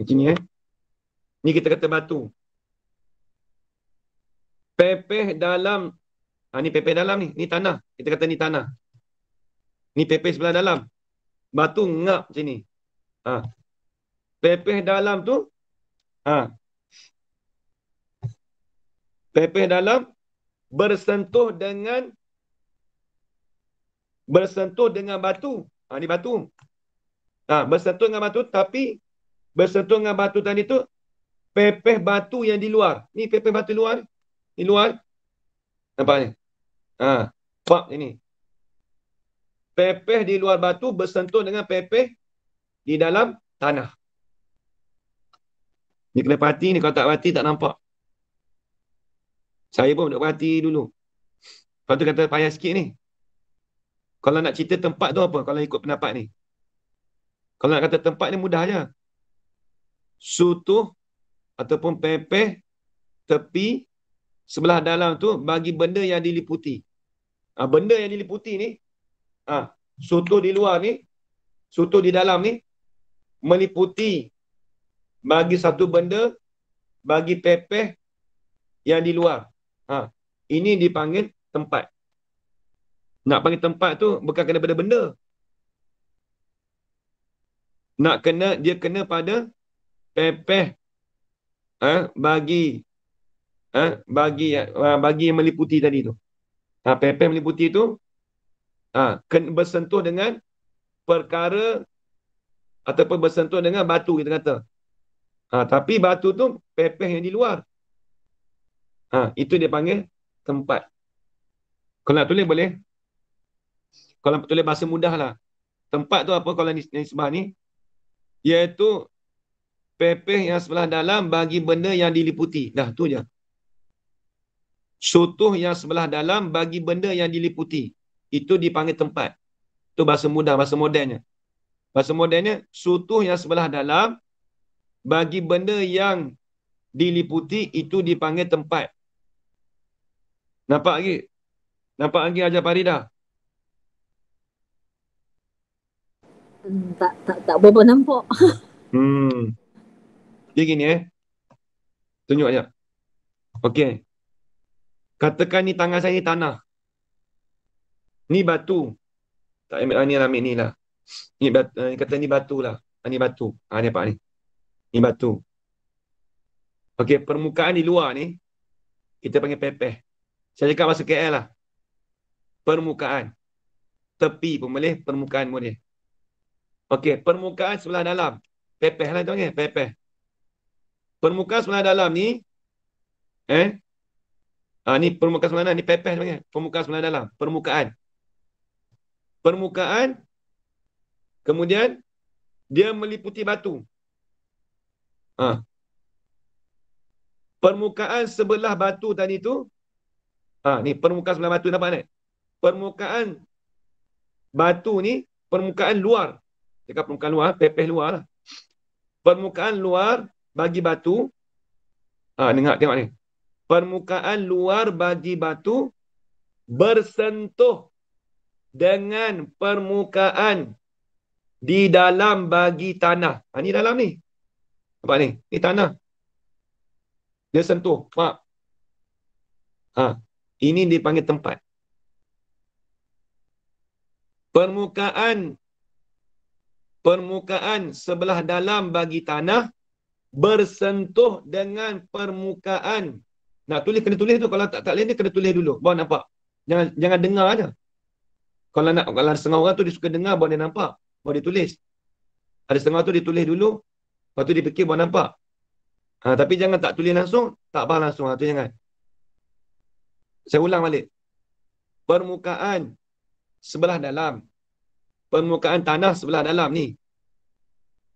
Macam ni Ni kita kata batu. Pepeh dalam. Ni pepeh dalam ni. Ni tanah. Kita kata ni tanah. Ni pepeh sebelah dalam. Batu ngap macam ni. Pepeh dalam tu. Pepeh dalam bersentuh dengan batu. Ni batu. Bersentuh dengan batu, tapi bersentuh dengan batu tadi tu pepeh batu yang di luar. Ni pepeh batu luar. Di luar. Nampak ni? Pak ini. Pepeh di luar batu bersentuh dengan pepeh di dalam tanah. Ni kena perhati ni. Kalau tak perhati tak nampak. Saya pun nak perhati dulu. Lepas tu kata payah sikit ni. Kalau nak cerita tempat tu apa? Kalau ikut pendapat ni. Kalau nak kata tempat ni mudah je. Sutuh ataupun pepeh tepi sebelah dalam tu bagi benda yang diliputi. Benda yang diliputi ni, sutuh di luar ni, sutuh di dalam ni, meliputi bagi satu benda, bagi pepeh yang di luar. Ini dipanggil tempat. Nak panggil tempat tu bukan kena pada benda. Dia kena pada pepeh bagi yang meliputi tadi tu. Pepeh meliputi tu kena bersentuh dengan perkara ataupun bersentuh dengan batu, kita kata. Tapi batu tu pepeh yang di luar. Itu dia panggil tempat. Kalau nak tulis boleh. Kalau nak tulis bahasa mudah lah. Tempat tu apa kalau nisbah ni? Iaitu pepeh yang sebelah dalam bagi benda yang diliputi. Dah, tu je. Sutuh yang sebelah dalam bagi benda yang diliputi. Itu dipanggil tempat. Itu bahasa mudah, bahasa modernnya. Bahasa modernnya, sutuh yang sebelah dalam bagi benda yang diliputi, itu dipanggil tempat. Nampak lagi? Nampak lagi Hajar Faridah? Tak berapa nampak. Dia gini tunjuk je. Okey. Katakan ni tangan saya ni tanah. Ni batu. Tak ambil ni lah, ambil ni lah. Ni batu, kata ni batu lah. Ni batu. Ni apa ni? Ni batu. Okey, permukaan di luar ni kita panggil pepeh. Saya cakap bahasa KL lah. Permukaan. Tepi pun boleh, permukaan pun boleh. Okey, permukaan sebelah dalam. Pepeh lah tu panggil, pepeh. Permukaan sebelah dalam ni ni permukaan sebelah dalam ni pepeh panggil. Permukaan sebelah dalam, permukaan. Permukaan kemudian dia meliputi batu. Permukaan sebelah batu tadi tu ni permukaan sebelah batu, nampak tak? Permukaan batu ni permukaan luar. Cakap permukaan luar, pepeh luar lah. Permukaan luar bagi batu. Tengok ni. Permukaan luar bagi batu bersentuh dengan permukaan di dalam bagi tanah. Ni dalam ni. Nampak ni? Ni tanah. Dia sentuh. Mak. Ini dipanggil tempat. Permukaan sebelah dalam bagi tanah bersentuh dengan permukaan. Nak tulis, kena tulis tu. Kalau tak boleh ni, kena tulis dulu. Baru nampak. Jangan dengar aja. Kalau setengah orang tu dia suka dengar, baru dia nampak. Baru dia tulis. Ada setengah tu dia tulis dulu, lepas tu dia fikir baru nampak. Tapi jangan tak tulis langsung, tak faham langsung. Tu jangan. Saya ulang balik. Permukaan sebelah dalam. Permukaan tanah sebelah dalam ni.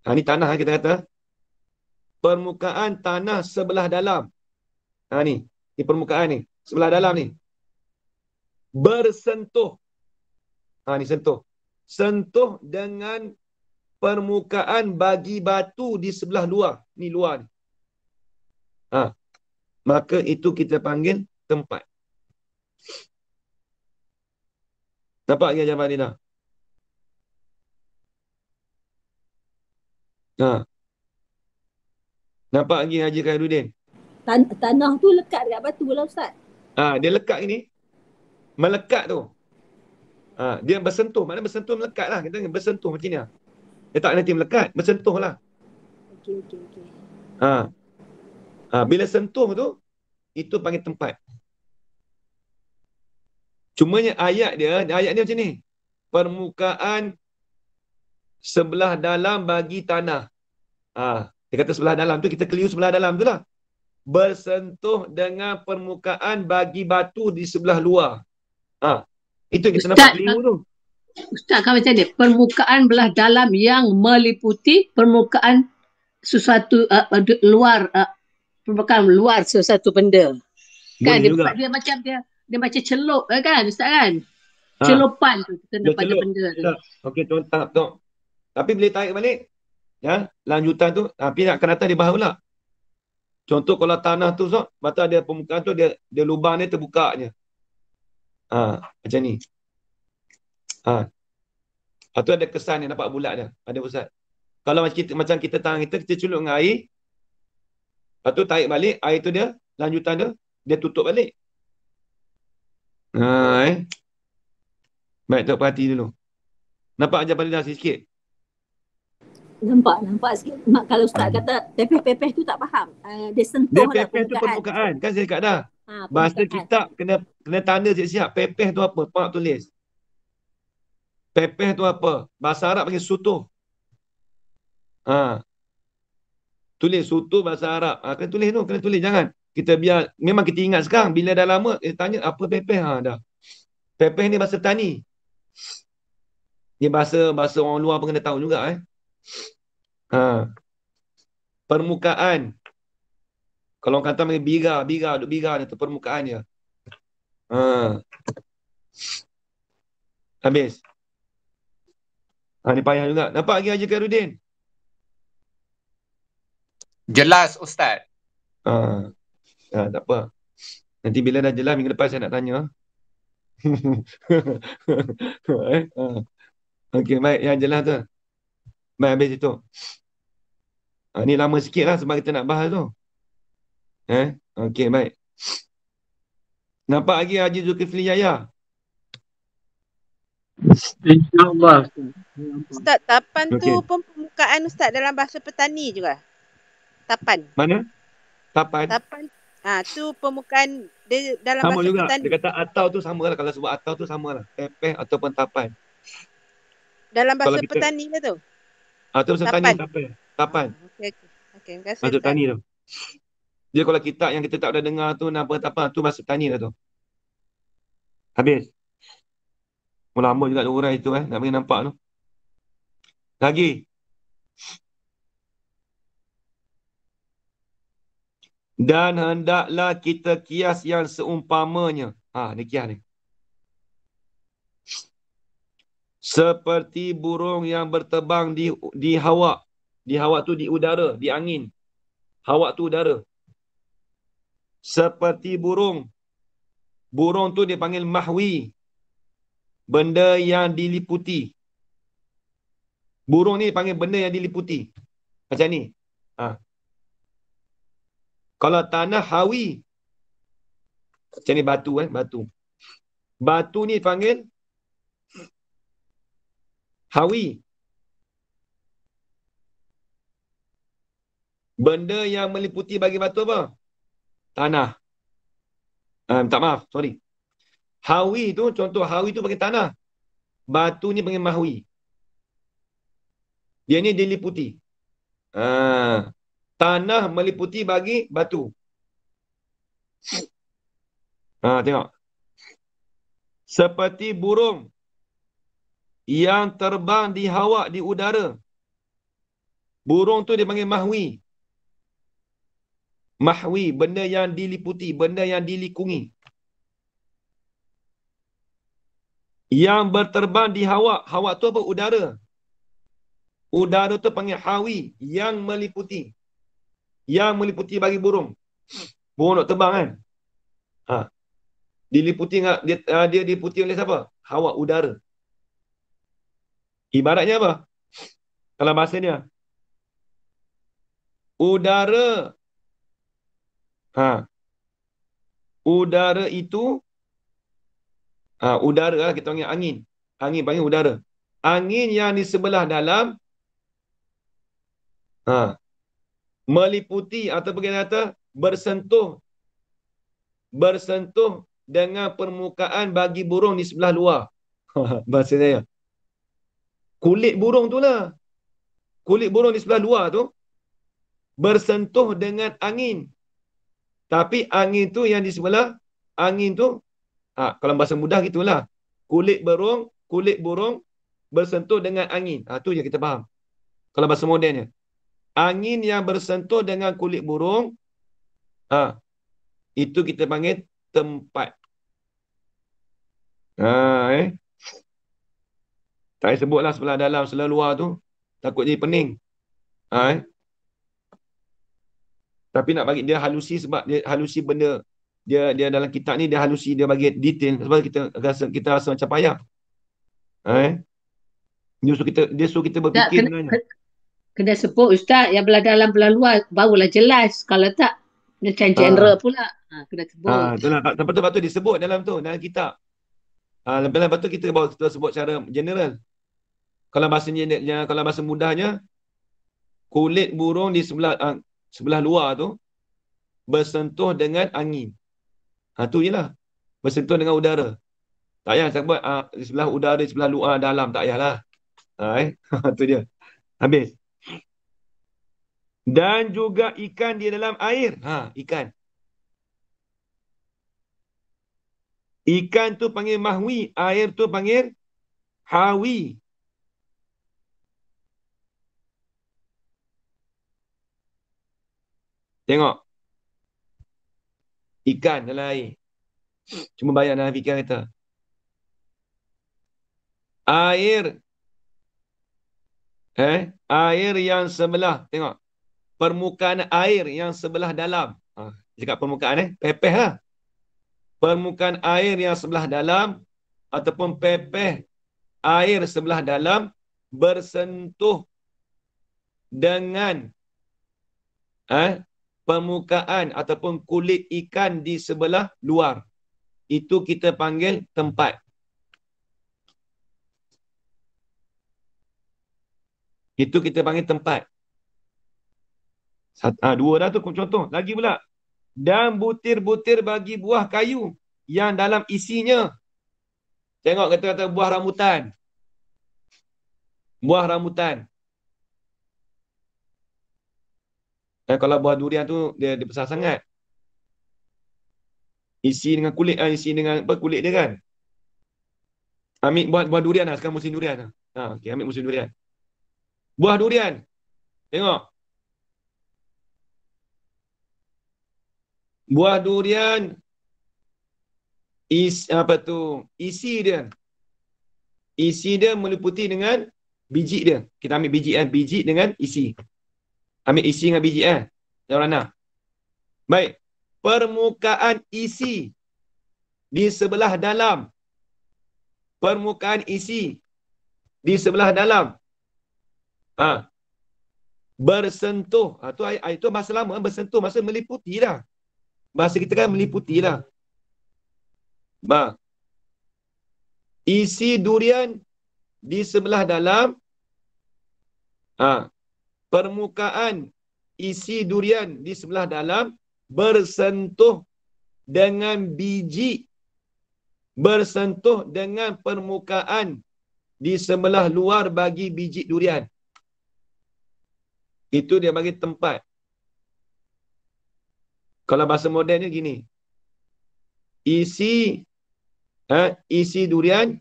Ni tanah kita kata. Permukaan tanah sebelah dalam. Ni. Ni permukaan ni. Sebelah dalam ni. Bersentuh. Ni sentuh. Sentuh dengan permukaan bagi batu di sebelah luar. Ni luar ni. Maka itu kita panggil tempat. Nampak ke jawapan Lina? Nampak lagi Haji Khairuddin? Tanah tu lekat dekat batu lah Ustaz. Dia lekat ini. Melekat tu. Dia bersentuh. Maknanya bersentuh melekat lah. Kita bersentuh macam ni lah. Dia tak nanti melekat. Bersentuh lah. Okey. Bila sentuh tu, itu panggil tempat. Cumanya ayat dia macam ni. Permukaan sebelah dalam bagi tanah. Dia kata sebelah dalam tu, kita keliru sebelah dalam tu lah. Bersentuh dengan permukaan bagi batu di sebelah luar. Itu kita Ustaz, nampak keliru tu. Ustaz, kan macam ni. Permukaan belah dalam yang meliputi permukaan sesuatu luar, permukaan luar sesuatu benda. Kan Boleh juga. dia macam dia macam celup kan Ustaz kan? Celupan tu kena pada celup. benda tu. Okey, tuan tengok. Tapi boleh tarik balik. Ya, lanjutan tu, tapi nak akan datang dia bahas pula. Contoh kalau tanah tu, mata ada permukaan tu, dia lubang dia terbuka je. Macam ni. Lepas tu ada kesan yang nampak bulat dia. Ada Ustaz. Kalau macam kita tangan kita celup dengan air. Lepas tu tarik balik, air tu dia, lanjutan dia tutup balik. Baik, tak perhati dulu. Nampak aja pada dah sikit. Nampak sikit. Kalau Ustaz kata pepeh-pepeh tu tak faham. Dia sentuh Dia lah pepeh tu permukaan. Kan saya cakap dah. Bahasa kitab kena tanda siap-siap. Pepeh tu apa? Pak tulis. Pepeh tu apa? Bahasa Arab panggil sutuh. Tulis sutuh bahasa Arab. Kena tulis tu. Kena tulis. Jangan. Kita biar. Memang kita ingat sekarang. Bila dah lama, kita tanya apa pepeh? Dah. Pepeh ni bahasa tani. Dia bahasa orang luar pun kena tahu juga. Permukaan. Kalau orang kata panggil biga, duk biga ni tu permukaan dia. Habis. Ni payah juga. Nampak lagi Haji Khairuddin? Jelas Ustaz. Tak apa. Nanti bila dah jelas minggu depan saya nak tanya. Okey, baik. Yang jelas tu. Baik, habis itu. Ni lama sikit lah sebab kita nak bahas tu. Okey, baik. Nampak lagi Haji Zulkifli Yahya? InsyaAllah. Ustaz, tapan tu Okey. pun permukaan Ustaz dalam bahasa petani juga. Tapan. Mana? Tapan. Tapan. Tu permukaan dia dalam Sama bahasa juga. petani. Dia kata atau tu sama lah. Kalau sebut atau tu sama lah. Pepeh ataupun tapan. Dalam bahasa Kalau kita- petani lah tu. Atau bahasa tani tapan. Tapan. Okey. Terima kasih Bahasa Ustaz. tani tu. Dia kalau kitab yang kita tak ada dengar tu, nama tapan tu bahasa tani lah tu. Habis. Lama juga urai itu nak bagi nampak tu. Lagi. Dan hendaklah kita kias yang seumpamanya. Ni kias ni. Seperti burung yang berterbang di hawa. Di hawa tu di udara, di angin. Hawa tu udara. Seperti burung. Burung tu dia panggil mahwi. Benda yang diliputi. Burung ni panggil benda yang diliputi. Macam ni. Kalau tanah hawi. Macam ni batu batu. Batu ni panggil hawi. Benda yang meliputi bagi batu apa? Tanah. Tak maaf, sorry. Hawi tu, contoh hawi tu panggil tanah. Batu ni panggil mahwi. Dia ni diliputi. Tanah meliputi bagi batu. Tengok. Seperti burung yang terbang di hawa, di udara. Burung tu dia panggil mahwi. Mahwi, benda yang diliputi, benda yang dilikungi. Yang berterbang di hawa. Hawa tu apa? Udara. Udara tu panggil hawi, yang meliputi. Yang meliputi bagi burung. Burung nak terbang kan? Diliputi dia diliputi oleh siapa? Hawa, udara. Ibaratnya apa? Kalau bahasa dia. Udara. Udara itu udara lah, kita panggil angin. Angin panggil udara. Angin yang di sebelah dalam meliputi ataupun kita kata bersentuh dengan permukaan bagi burung di sebelah luar. Bahasa saya. Kulit burung tu lah. Kulit burung di sebelah luar tu bersentuh dengan angin. Tapi angin tu yang di sebelah, angin tu, kalau bahasa mudah gitulah. Kulit burung bersentuh dengan angin. Tu je kita faham. Kalau bahasa modernnya. Angin yang bersentuh dengan kulit burung, itu kita panggil tempat. Tak payah sebutlah sebelah dalam, sebelah luar tu. Takut jadi pening. Tapi nak bagi dia halusi sebab dia halusi benda. Dia dalam kitab ni dia halusi, dia bagi detail sebab kita rasa macam payah. Dia suruh kita berfikir sebenarnya. Kena sebut Ustaz yang belah dalam belah luar barulah jelas. Kalau tak macam genre pula. Kena sebut. Itulah. Lepas tu disebut dalam tu, dalam kitab. Lepas tu kita bawa kita sebut secara general. Kalau bahasa mudahnya, kulit burung di sebelah luar tu bersentuh dengan angin. Tu je lah. Bersentuh dengan udara. Tak payah saya buat di sebelah udara, di sebelah luar, dalam. Tak payahlah. Tu dia. Habis. Dan juga ikan di dalam air. Ikan. Ikan tu panggil mahwi. Air tu panggil hawi. Tengok. Ikan dalam air. Cuma bayar dalam fikiran kita. Air. Air yang sebelah. Tengok. Permukaan air yang sebelah dalam. Cakap permukaan pepeh lah. Permukaan air yang sebelah dalam ataupun pepeh air sebelah dalam bersentuh dengan permukaan ataupun kulit ikan di sebelah luar. Itu kita panggil tempat. Itu kita panggil tempat. Dua dah tu contoh. Lagi pula. Dan butir-butir bagi buah kayu yang dalam isinya. Tengok kata-kata buah rambutan. Buah rambutan. Kalau buah durian tu dia besar sangat. Isi dengan kulit, isi dengan kulit dia kan. Ambil buah durian lah. Sekarang musim durian lah. Okay, ambil musim durian. Buah durian. Tengok. Buah durian. Isi dia. Isi dia meliputi dengan biji dia. Kita ambil biji biji dengan isi. Ambil isi dengan biji Yang mana? Baik. Permukaan isi di sebelah dalam. Permukaan isi di sebelah dalam Bersentuh. Itu bahasa lama. Bersentuh masa meliputi lah. Bahasa kita kan meliputi lah. Isi durian di sebelah dalam. Permukaan isi durian di sebelah dalam bersentuh dengan biji. Bersentuh dengan permukaan di sebelah luar bagi biji durian. Itu dia bagi tempat. Kalau bahasa moden ni gini. Isi durian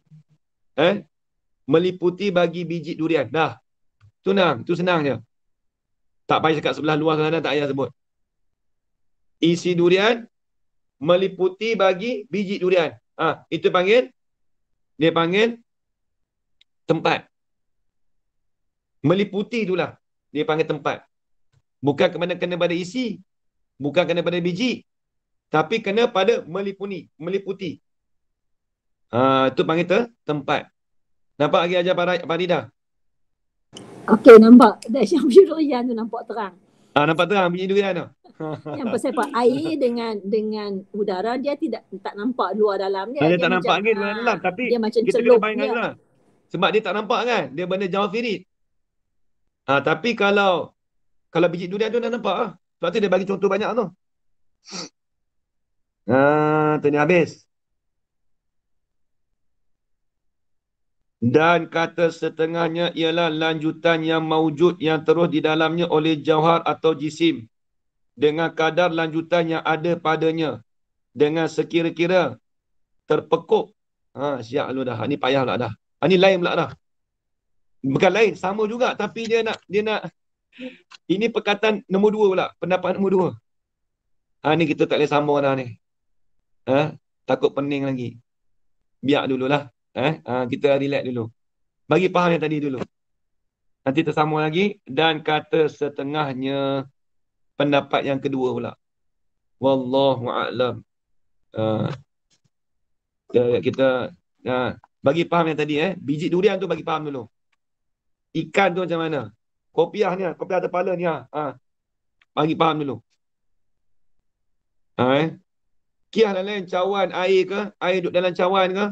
meliputi bagi biji durian. Dah. Itu senang je. Tak payah cakap sebelah luar sana, tak payah sebut. Isi durian meliputi bagi biji durian. Itu dia panggil tempat. Meliputi itulah dia panggil tempat. Bukan kena pada isi, bukan kena pada biji, tapi kena pada meliputi. Itu panggil tempat. Nampak lagi ajar Farida? Okey, nampak. Yang biji durian tu nampak terang. Nampak terang biji durian tu. Yang pasal apa? Air dengan udara dia tak nampak luar dalam dia. Dia tak nampak lagi luar dalam, tapi dia macam kita celup kena bayangkan dia. lah. Sebab dia tak nampak kan, dia benda jauh firit. Tapi kalau biji durian tu dah nampak lah. Sebab tu dia bagi contoh banyak tu. Tu ni habis. Dan kata setengahnya ialah lanjutan yang maujud yang terus di dalamnya oleh jauhar atau jisim. Dengan kadar lanjutan yang ada padanya. Dengan sekira-kira terpekuk. Siap lu dah. Ni payah pula dah. Ni lain pula dah. Bukan lain, sama juga. Tapi dia nak ini perkataan nombor 2 pula. Pendapat nombor 2. Ni kita tak boleh sambung dah ni. Takut pening lagi. Biar dululah. Kita relax dulu. Bagi faham yang tadi dulu. Nanti tersambung lagi. Dan kata setengahnya pendapat yang kedua pula. Wallahu a'lam. Kita bagi faham yang tadi. Biji durian tu bagi faham dulu. Ikan tu macam mana? Kopiah ni, kopiah kepala ni. Bagi faham dulu. Kiah dalam cawan air ke? Air duduk dalam cawan ke?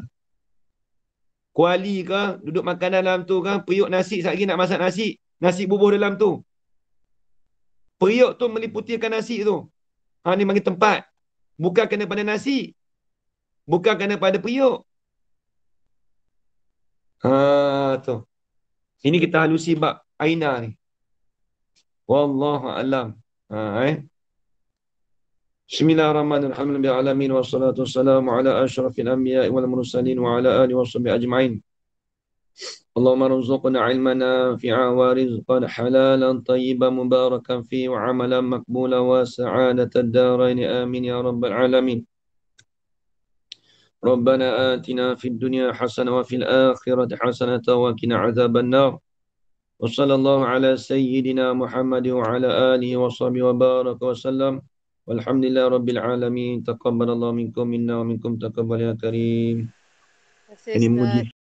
Kuali ke? Duduk makan dalam tu ke? Periuk nasi, sekejap lagi nak masak nasi. Nasi bubuh dalam tu. Periuk tu meliputikan nasi tu. Ni bagi tempat. Bukan kena pada nasi. Bukan kena pada periuk. Tu. Ini kita halusi bab aina ni. Wallahu a'lam. Bismillahirrahmanirrahim. Alhamdulillah alamin wassalatu wassalamu ala asyrafil anbiya'i wal mursalin wa ala alihi washabihi ajma'in. Allahumma rzuqna ilman nafi'a wa rizqan halalan tayyiban mubarakan fi wa amalan maqbulan wa sa'adatad darain amin ya rabbal alamin. Rabbana atina fid dunya hasanah wa fil akhirati hasanah wa qina adzaban nar. Wa sallallahu ala sayyidina Muhammad wa ala alihi wa sahbihi wa baraka wa sallam. Walhamdulillah rabbil alamin. Taqabbalallahu minkum minna wa minkum taqabbal ya karim. Terima kasih, Ustaz.